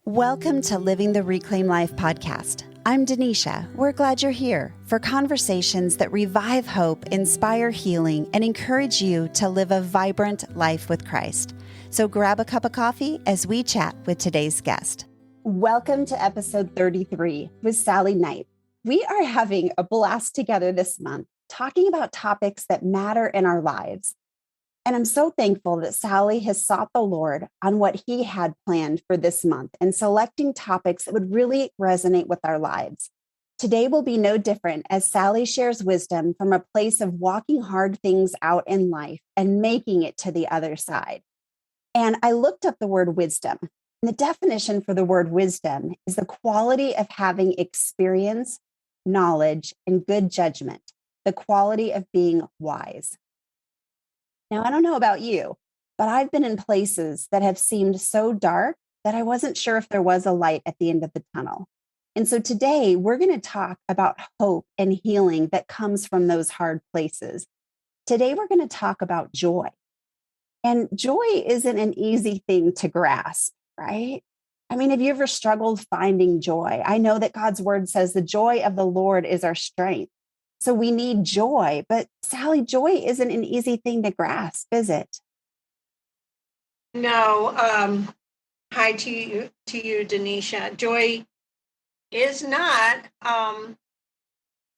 Welcome to Living the Reclaim Life podcast. I'm Denisha. We're glad you're here for conversations that revive hope, inspire healing, and encourage you to live a vibrant life with Christ. So grab a cup of coffee as we chat with today's guest. Welcome to episode 33 with Sally Knipe. We are having a blast together this month, talking about topics that matter in our lives. And I'm so thankful that Sally has sought the Lord on what he had planned for this month and selecting topics that would really resonate with our lives. Today will be no different as Sally shares wisdom from a place of walking hard things out in life and making it to the other side. And I looked up the word wisdom. And the definition for the word wisdom is the quality of having experience, knowledge, and good judgment, the quality of being wise. Now, I don't know about you, but I've been in places that have seemed so dark that I wasn't sure if there was a light at the end of the tunnel. And so today we're going to talk about hope and healing that comes from those hard places. Today we're going to talk about joy. And joy isn't an easy thing to grasp, right? I mean, have you ever struggled finding joy? I know that God's word says the joy of the Lord is our strength. So we need joy, but Sally, joy isn't an easy thing to grasp, is it? No. Hi to you, Denisha. Joy is not.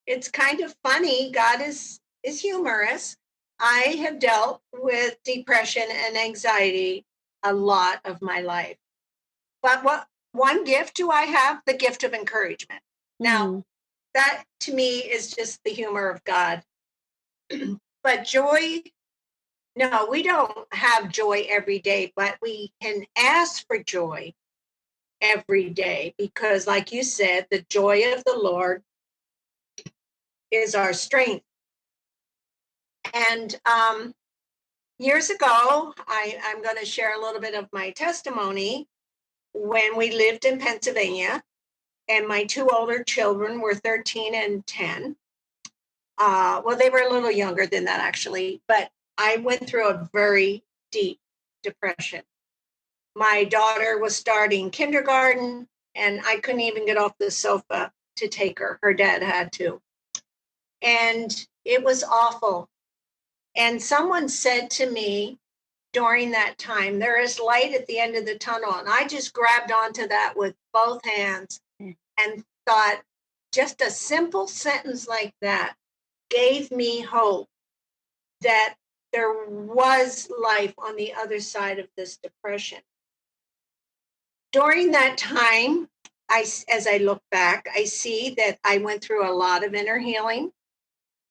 It's kind of funny. God is humorous. I have dealt with depression and anxiety a lot of my life. But one gift do I have? The gift of encouragement. Now, that to me is just the humor of God. But joy, no, we don't have joy every day, but we can ask for joy every day because, like you said, the joy of the Lord is our strength. And years ago, I'm going to share a little bit of my testimony. When we lived in Pennsylvania, and my two older children were 13 and 10. Well, they were a little younger than that, actually, but I went through a very deep depression. My daughter was starting kindergarten, and I couldn't even get off the sofa to take her. Her dad had to. And it was awful. And someone said to me during that time, there is light at the end of the tunnel. And I just grabbed onto that with both hands and thought, just a simple sentence like that gave me hope that there was life on the other side of this depression. During that time, as I look back, I see that I went through a lot of inner healing,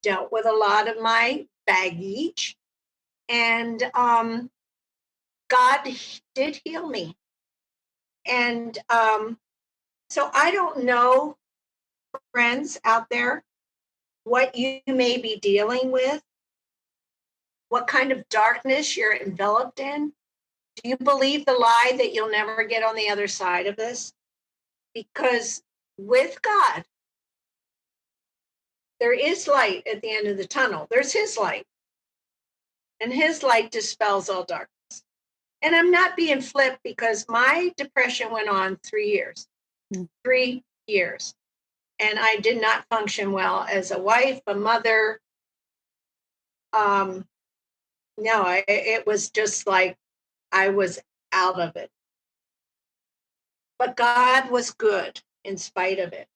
dealt with a lot of my baggage, and God did heal me. And so I don't know, friends out there, what you may be dealing with, what kind of darkness you're enveloped in. Do you believe the lie that you'll never get on the other side of this? Because with God, there is light at the end of the tunnel. There's his light. And his light dispels all darkness. And I'm not being flipped because my depression went on 3 years. 3 years. And I did not function well as a wife, a mother. No, it was just like I was out of it. But God was good in spite of it.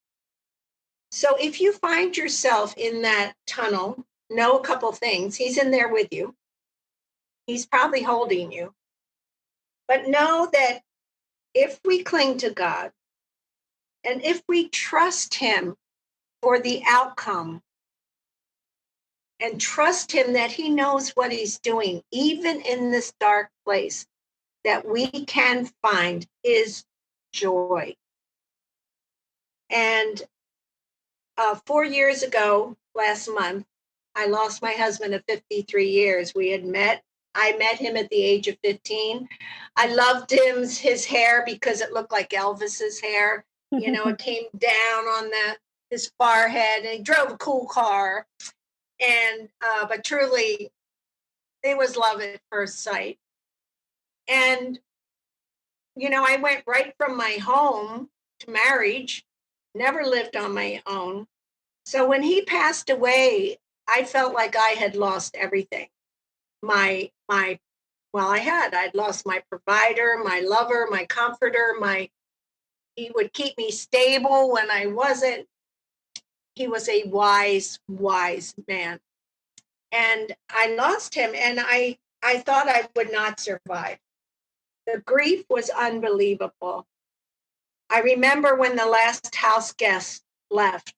So if you find yourself in that tunnel, know a couple things. He's in there with you. He's probably holding you. But know that if we cling to God and if we trust him for the outcome and trust him that he knows what he's doing, even in this dark place, that we can find his joy. And 4 years ago, last month, I lost my husband of 53 years. I met him at the age of 15. I loved his hair because it looked like Elvis's hair. You know, it came down on his forehead, and he drove a cool car. And but truly, it was love at first sight. And I went right from my home to marriage, never lived on my own. So when he passed away, I felt like I had lost everything. My well, I'd lost my provider, my lover, my comforter, he would keep me stable when I wasn't. He was a wise, wise man. And I lost him, and I thought I would not survive. The grief was unbelievable. I remember when the last house guest left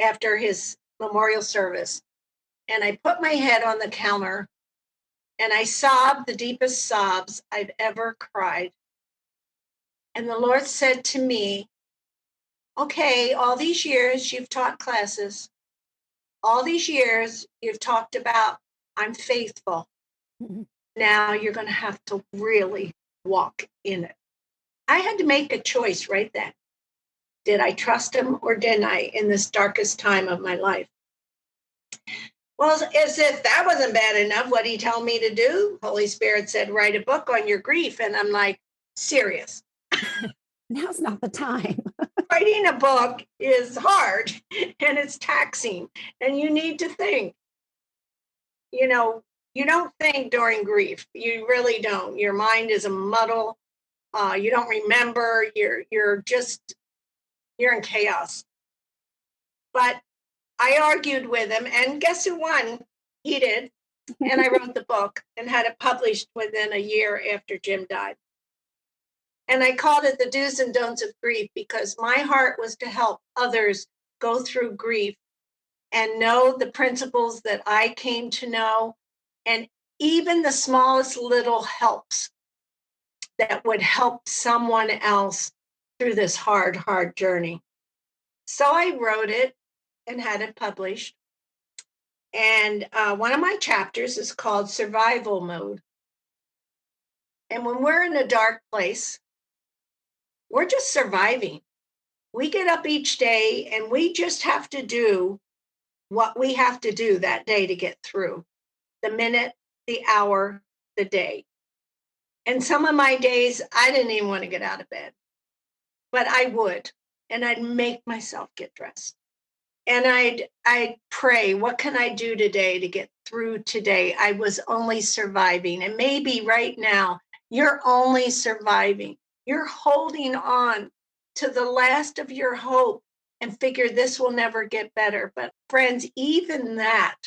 after his memorial service, and I put my head on the counter and I sobbed the deepest sobs I've ever cried. And the Lord said to me, okay, all these years you've taught classes, all these years you've talked about, I'm faithful. Mm-hmm. Now you're going to have to really walk in it. I had to make a choice right then. Did I trust him or didn't I in this darkest time of my life? Well, as if that wasn't bad enough, what he told me to do, Holy Spirit said, write a book on your grief. And I'm like, serious. Now's not the time. Writing a book is hard and it's taxing, and you need to think. You don't think during grief. You really don't. Your mind is a muddle. You don't remember. You're in chaos. But I argued with him, and guess who won? He did. And I wrote the book and had it published within a year after Jim died. And I called it The Do's and Don'ts of Grief because my heart was to help others go through grief and know the principles that I came to know, and even the smallest little helps that would help someone else through this hard, hard journey. So I wrote it and had it published. And one of my chapters is called Survival Mode. And when we're in a dark place, we're just surviving. We get up each day and we just have to do what we have to do that day to get through the minute, the hour, the day. And some of my days, I didn't even want to get out of bed, but I would, and I'd make myself get dressed. And I'd pray, what can I do today to get through today? I was only surviving. And maybe right now, you're only surviving. You're holding on to the last of your hope and figure this will never get better. But friends, even that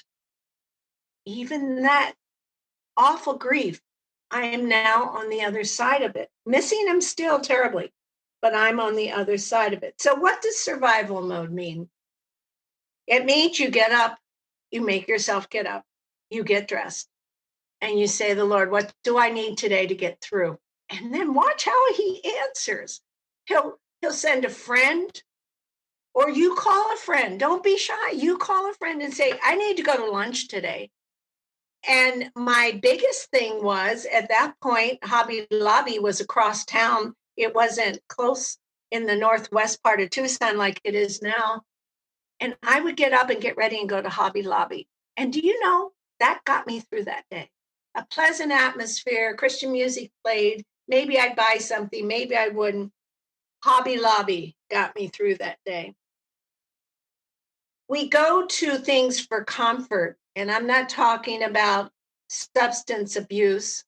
awful grief, I am now on the other side of it. Missing him still terribly, but I'm on the other side of it. So what does survival mode mean? It means you get up, you make yourself get up, you get dressed, and you say, the Lord, what do I need today to get through? And then watch how he answers. He'll send a friend, or you call a friend. Don't be shy. You call a friend and say, I need to go to lunch today. And my biggest thing was at that point, Hobby Lobby was across town. It wasn't close in the northwest part of Tucson like it is now. And I would get up and get ready and go to Hobby Lobby. And do you know, that got me through that day. A pleasant atmosphere, Christian music played. Maybe I'd buy something, maybe I wouldn't. Hobby Lobby got me through that day. We go to things for comfort, and I'm not talking about substance abuse.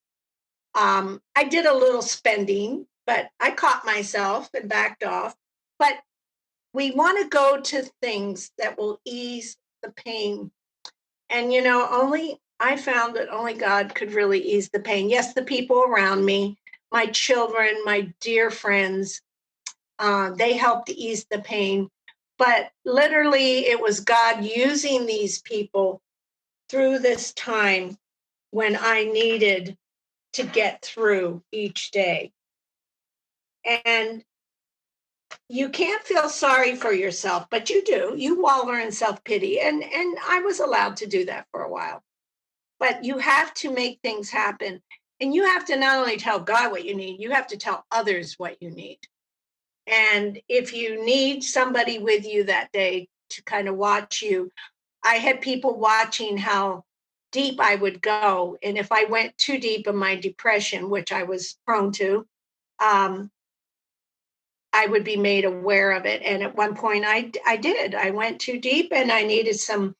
I did a little spending, but I caught myself and backed off. But we want to go to things that will ease the pain. And, I found that only God could really ease the pain. Yes, the people around me, my children, my dear friends, they helped ease the pain. But literally, it was God using these people through this time when I needed to get through each day. And you can't feel sorry for yourself, but you do. You wallow in self-pity. And I was allowed to do that for a while. But you have to make things happen. And you have to not only tell God what you need, you have to tell others what you need. And if you need somebody with you that day to kind of watch you, I had people watching how deep I would go. And if I went too deep in my depression, which I was prone to, I would be made aware of it. And at one point I did. I went too deep and I needed some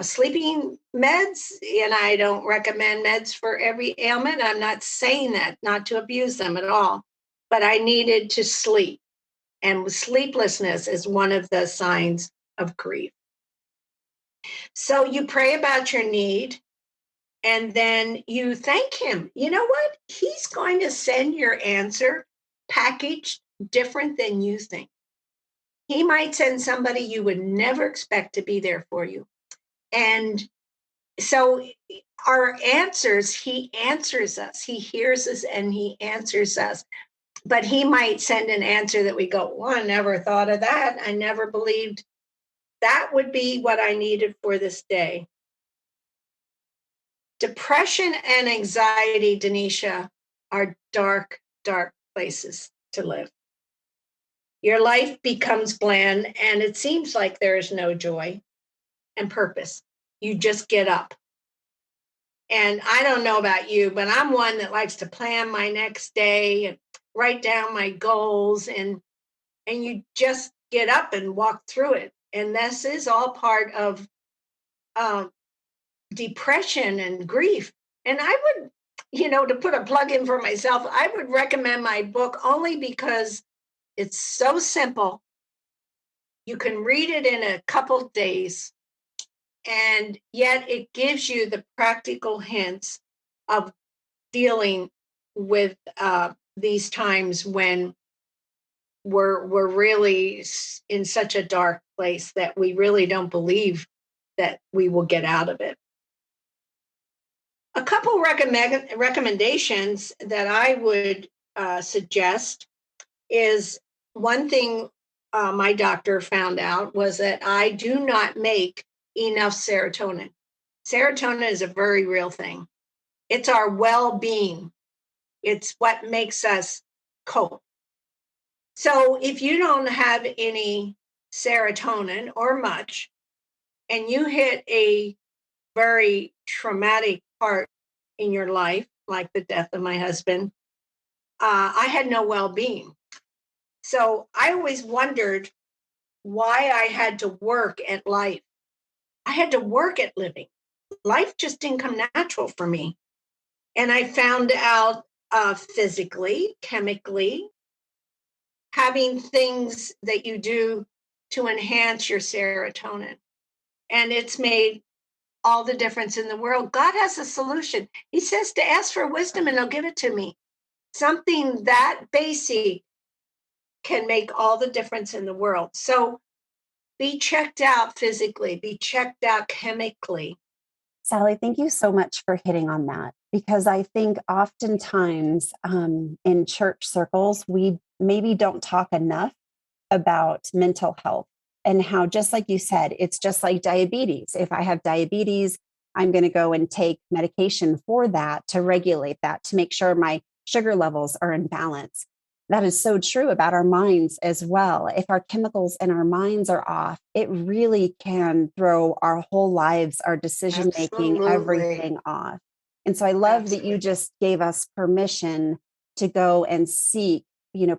sleeping meds. And I don't recommend meds for every ailment. I'm not saying that, not to abuse them at all. But I needed to sleep. And sleeplessness is one of the signs of grief. So you pray about your need and then you thank him. You know what? He's going to send your answer packaged different than you think. He might send somebody you would never expect to be there for you. And so our answers, he answers us. He hears us and he answers us. But he might send an answer that we go, well, I never thought of that. I never believed that would be what I needed for this day. Depression and anxiety, Denisha, are dark, dark places to live. Your life becomes bland and it seems like there is no joy and purpose. You just get up. And I don't know about you, but I'm one that likes to plan my next day and write down my goals and you just get up and walk through it. And this is all part of depression and grief. And I would, to put a plug in for myself, I would recommend my book only because it's so simple. You can read it in a couple days, and yet it gives you the practical hints of dealing with these times when we're really in such a dark place that we really don't believe that we will get out of it. A couple recommendations that I would suggest is one thing my doctor found out was that I do not make enough serotonin. Serotonin is a very real thing. It's our well-being. It's what makes us cope. So if you don't have any serotonin or much, and you hit a very traumatic part in your life, like the death of my husband, I had no well-being. So I always wondered why I had to work at life. I had to work at living. Life just didn't come natural for me. And I found out physically, chemically, having things that you do to enhance your serotonin. And it's made all the difference in the world. God has a solution. He says to ask for wisdom and he'll give it to me. Something that basic can make all the difference in the world. So be checked out physically, be checked out chemically. Sally, thank you so much for hitting on that, because I think oftentimes in church circles, we maybe don't talk enough about mental health and how, just like you said, it's just like diabetes. If I have diabetes, I'm going to go and take medication for that to regulate that, to make sure my sugar levels are in balance. That is so true about our minds as well. If our chemicals in our minds are off, it really can throw our whole lives, our decision making, everything off. And so I love that you just gave us permission to go and seek,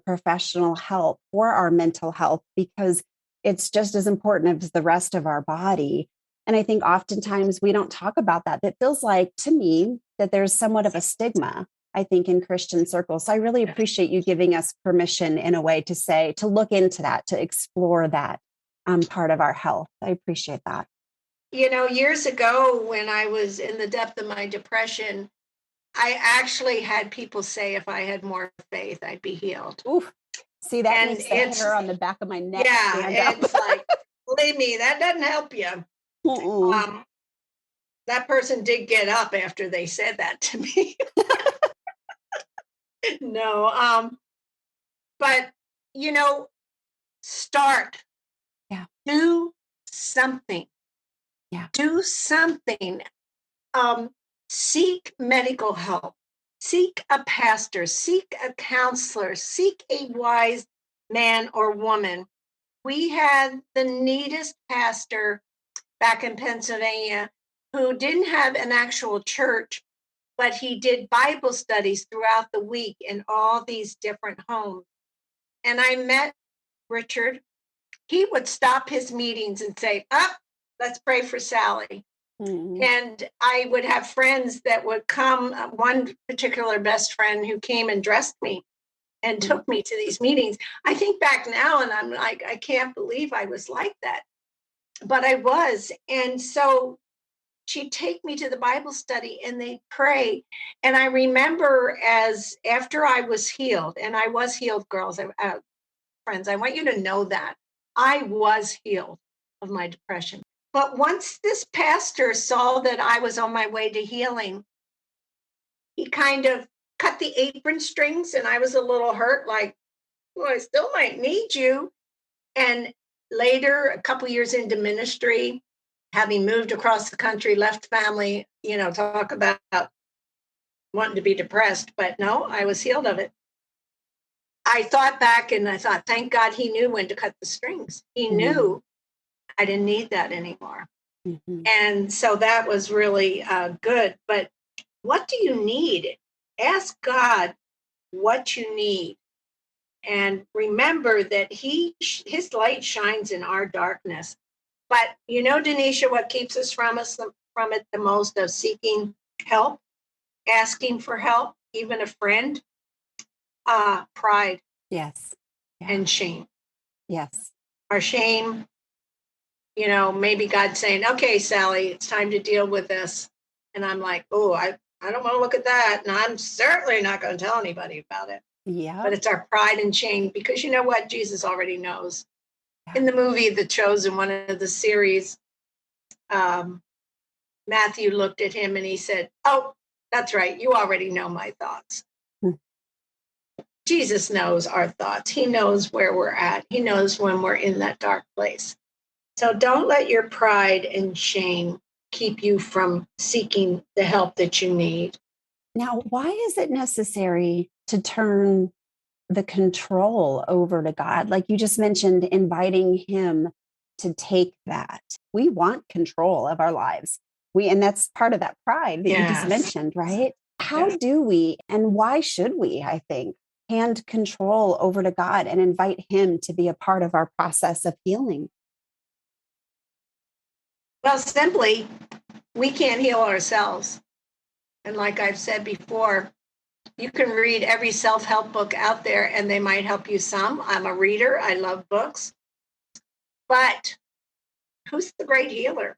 professional help for our mental health, because it's just as important as the rest of our body. And I think oftentimes we don't talk about that. That feels like, to me, that there's somewhat of a stigma, I think, in Christian circles. So I really appreciate you giving us permission in a way to look into that, to explore that part of our health. I appreciate that. Years ago, when I was in the depth of my depression, I actually had people say if I had more faith, I'd be healed. Oof. See, that makes the hair on the back of my neck stand up. It's like, believe me, that doesn't help you. That person did get up after they said that to me. No, but start. Yeah. Do something. Yeah. Do something. Seek medical help. Seek a pastor. Seek a counselor. Seek a wise man or woman. We had the neatest pastor back in Pennsylvania who didn't have an actual church, but he did Bible studies throughout the week in all these different homes. And I met Richard. He would stop his meetings and say, let's pray for Sally. Mm-hmm. And I would have friends that would come, one particular best friend who came and dressed me and took me to these meetings. I think back now and I'm like, I can't believe I was like that. But I was. And so she'd take me to the Bible study and they'd pray. And I remember as after I was healed, and I was healed, girls, friends, I want you to know that I was healed of my depression. But once this pastor saw that I was on my way to healing, he kind of cut the apron strings, and I was a little hurt, like, well, I still might need you. And later, a couple years into ministry, having moved across the country, left family, talk about wanting to be depressed, but no, I was healed of it. I thought back and I thought, thank God he knew when to cut the strings. He knew I didn't need that anymore. Mm-hmm. And so that was really good. But what do you need? Ask God what you need. And remember that his light shines in our darkness. But Denisha, what keeps us from it the most of seeking help, asking for help, even a friend, pride. Yes. Yeah. And shame. Yes. Our shame, maybe God's saying, okay, Sally, it's time to deal with this. And I'm like, oh, I don't want to look at that. And I'm certainly not going to tell anybody about it. Yeah. But it's our pride and shame, because you know what? Jesus already knows. In the movie The Chosen, one of the series, Matthew looked at him and he said, oh, that's right. You already know my thoughts. Jesus knows our thoughts. He knows where we're at. He knows when we're in that dark place. So don't let your pride and shame keep you from seeking the help that you need. Now, why is it necessary to turn the control over to God? Like you just mentioned, inviting him to take that. We want control of our lives. And that's part of that pride that you just mentioned, right? How do we, and why should we, I think, hand control over to God and invite him to be a part of our process of healing? Well, simply, we can't heal ourselves. And like I've said before, you can read every self-help book out there and they might help you some. I'm a reader. I love books. But who's the great healer?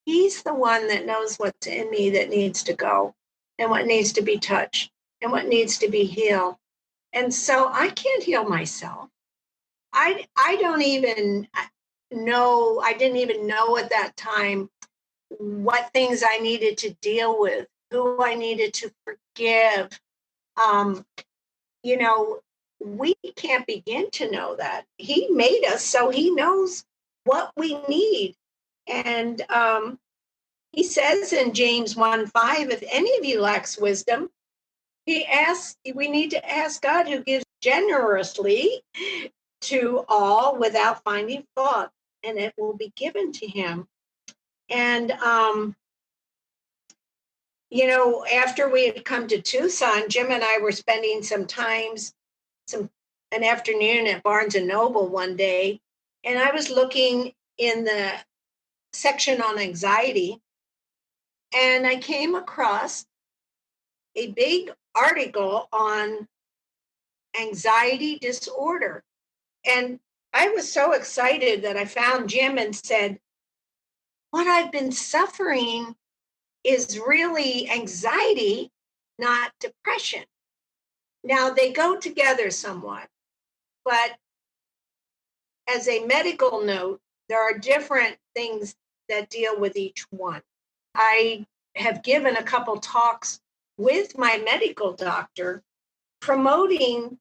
He's the one that knows what's in me that needs to go and what needs to be touched and what needs to be healed. And so I can't heal myself. I don't even know, I didn't even know at that time what things I needed to deal with, who I needed to forgive. We can't begin to know that. He made us, so he knows what we need. And he says in James 1:5, if any of you lacks wisdom, we need to ask God, who gives generously to all without finding fault, and it will be given to him. And after we had come to Tucson, Jim and I were spending an afternoon at Barnes and Noble one day, and I was looking in the section on anxiety, and I came across a big article on anxiety disorder. And I was so excited that I found Jim and said, what I've been suffering is really anxiety, not depression. Now, they go together somewhat, but as a medical note, there are different things that deal with each one. I have given a couple talks with my medical doctor promoting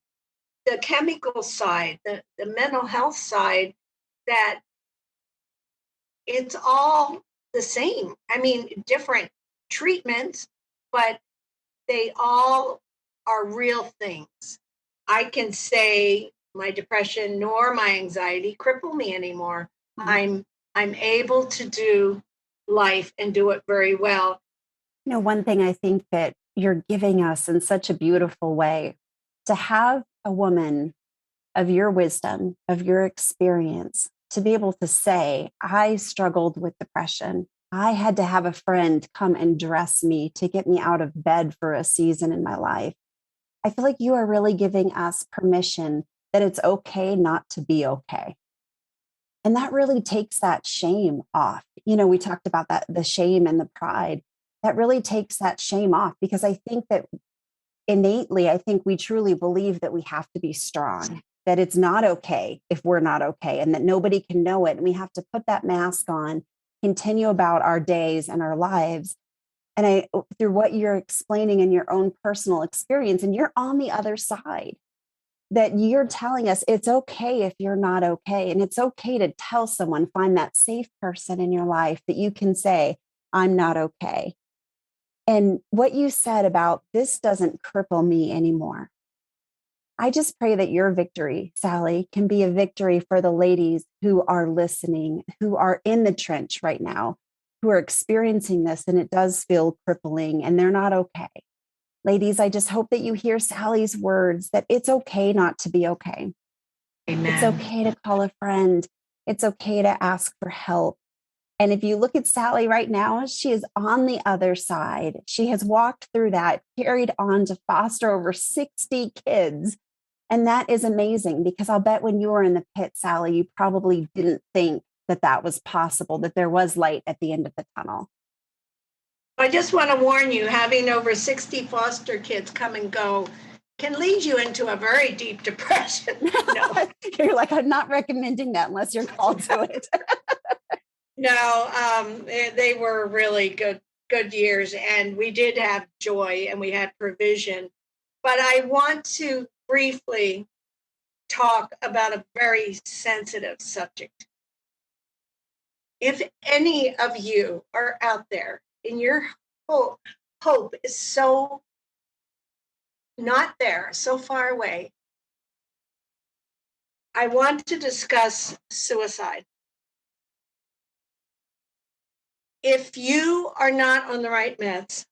the chemical side, the mental health side, that it's all the same. I mean, different treatments, but they all are real things. I can say my depression nor my anxiety cripple me anymore. I'm able to do life and do it very well. One thing I think that you're giving us in such a beautiful way to have a woman of your wisdom, of your experience, to be able to say, I struggled with depression. I had to have a friend come and dress me to get me out of bed for a season in my life. I feel like you are really giving us permission that it's okay not to be okay. And that really takes that shame off. We talked about that, the shame and the pride. That really takes that shame off, because I think that innately, I think we truly believe that we have to be strong, that it's not okay if we're not okay, and that nobody can know it. And we have to put that mask on, continue about our days and our lives. And through what you're explaining in your own personal experience, and you're on the other side, that you're telling us it's okay if you're not okay. And it's okay to tell someone, find that safe person in your life that you can say, I'm not okay. And what you said about this doesn't cripple me anymore. I just pray that your victory, Sally, can be a victory for the ladies who are listening, who are in the trench right now, who are experiencing this, and it does feel crippling and they're not okay. Ladies, I just hope that you hear Sally's words, that it's okay not to be okay. Amen. It's okay to call a friend. It's okay to ask for help. And if you look at Sally right now, she is on the other side. She has walked through that, carried on to foster over 60 kids. And that is amazing, because I'll bet when you were in the pit, Sally, you probably didn't think that that was possible, that there was light at the end of the tunnel. I just want to warn you, having over 60 foster kids come and go can lead you into a very deep depression. No. You're like, I'm not recommending that unless you're called to it. No, they were really good years, and we did have joy and we had provision. But I want to briefly talk about a very sensitive subject. If any of you are out there and your hope is so not there, so far away, I want to discuss suicide. If you are not on the right meds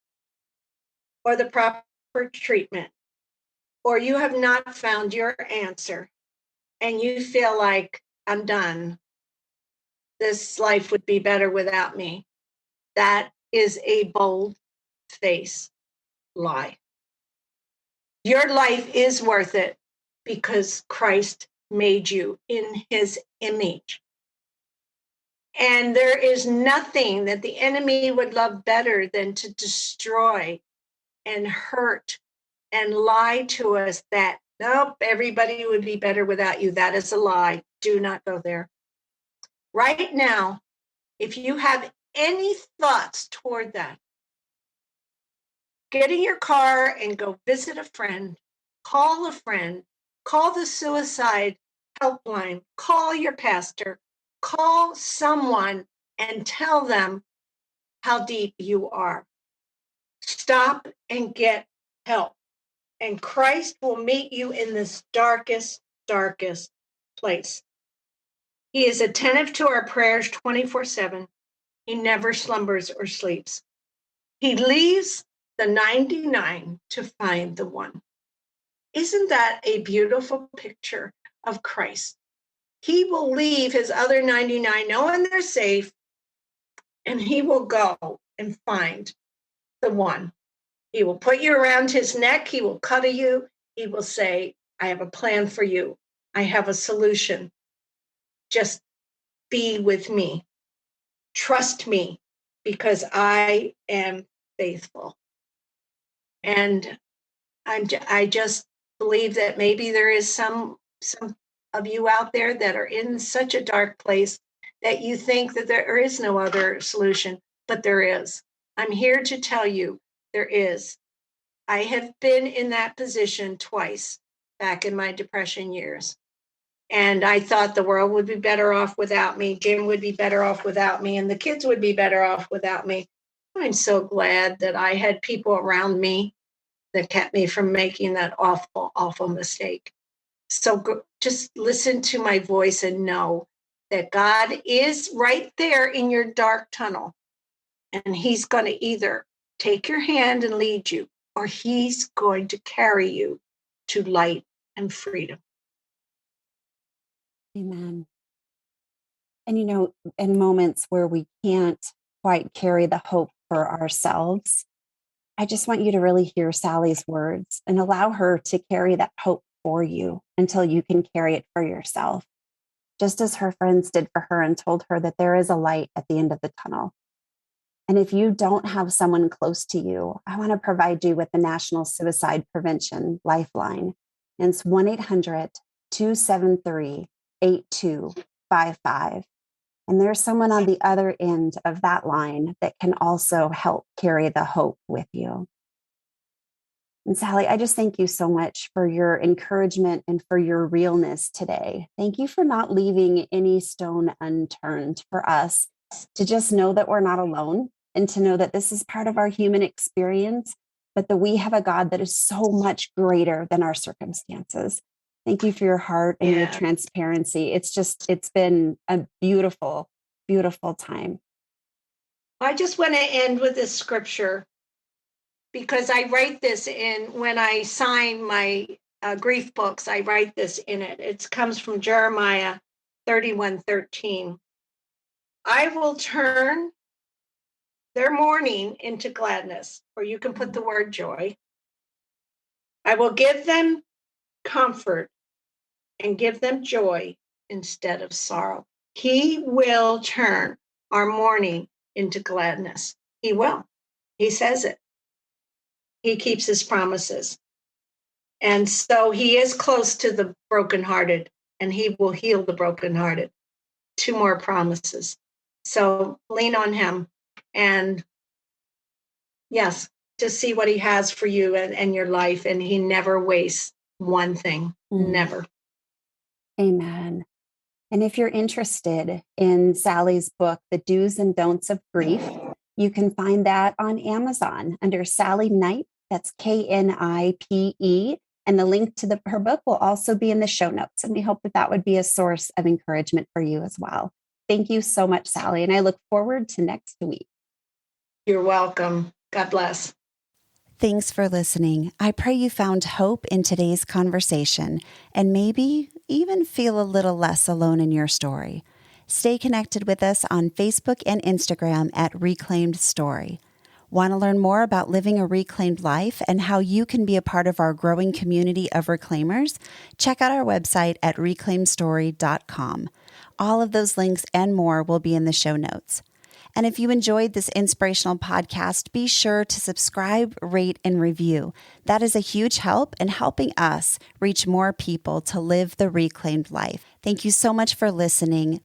or the proper treatment, or you have not found your answer and you feel like, I'm done, this life would be better without me, that is a bold-faced lie. Your life is worth it because Christ made you in his image. And there is nothing that the enemy would love better than to destroy and hurt and lie to us that, nope, everybody would be better without you. That is a lie. Do not go there. Right now, if you have any thoughts toward that, get in your car and go visit a friend, call the suicide helpline, call your pastor, call someone and tell them how deep you are. Stop and get help. And Christ will meet you in this darkest place. He is attentive to our prayers 24/7. He never slumbers or sleeps. He leaves the 99 to find the one. Isn't that a beautiful picture of Christ? He will leave his other 99 knowing they're safe, and he will go and find the one. He will put you around his neck. He will cuddle you. He will say, I have a plan for you. I have a solution. Just be with me. Trust me, because I am faithful. And I just believe that maybe there is some of you out there that are in such a dark place that you think that there is no other solution, but there is. I'm here to tell you there is. I have been in that position twice back in my depression years. And I thought the world would be better off without me. Jim would be better off without me. And the kids would be better off without me. I'm so glad that I had people around me that kept me from making that awful mistake. So just listen to my voice and know that God is right there in your dark tunnel. And he's going to either take your hand and lead you, or he's going to carry you to light and freedom. Amen. And in moments where we can't quite carry the hope for ourselves, I just want you to really hear Sally's words and allow her to carry that hope for you until you can carry it for yourself, just as her friends did for her and told her that there is a light at the end of the tunnel. And if you don't have someone close to you, I want to provide you with the National Suicide Prevention Lifeline. And it's 1-800-273-8255. And there's someone on the other end of that line that can also help carry the hope with you. And Sally, I just thank you so much for your encouragement and for your realness today. Thank you for not leaving any stone unturned for us to just know that we're not alone and to know that this is part of our human experience, but that we have a God that is so much greater than our circumstances. Thank you for your heart and your transparency. It's been a beautiful, beautiful time. I just want to end with this scripture because I write this when I sign my grief books, I write this in it. It comes from Jeremiah 31:13. I will turn their mourning into gladness, or you can put the word joy. I will give them comfort and give them joy instead of sorrow. He will turn our mourning into gladness. He will. He says it. He keeps his promises. And so he is close to the brokenhearted, and he will heal the brokenhearted. 2 more promises. So lean on him and yes, to see what he has for you and your life. And he never wastes one thing. Never. Amen. And if you're interested in Sally's book, The Do's and Don'ts of Grief, you can find that on Amazon under Sally Knipe. That's Knipe. And the link to her book will also be in the show notes. And we hope that would be a source of encouragement for you as well. Thank you so much, Sally. And I look forward to next week. You're welcome. God bless. Thanks for listening. I pray you found hope in today's conversation and maybe even feel a little less alone in your story. Stay connected with us on Facebook and Instagram at Reclaimed Story. Want to learn more about living a reclaimed life and how you can be a part of our growing community of reclaimers? Check out our website at reclaimstory.com. All of those links and more will be in the show notes. And if you enjoyed this inspirational podcast, be sure to subscribe, rate, and review. That is a huge help in helping us reach more people to live the reclaimed life. Thank you so much for listening.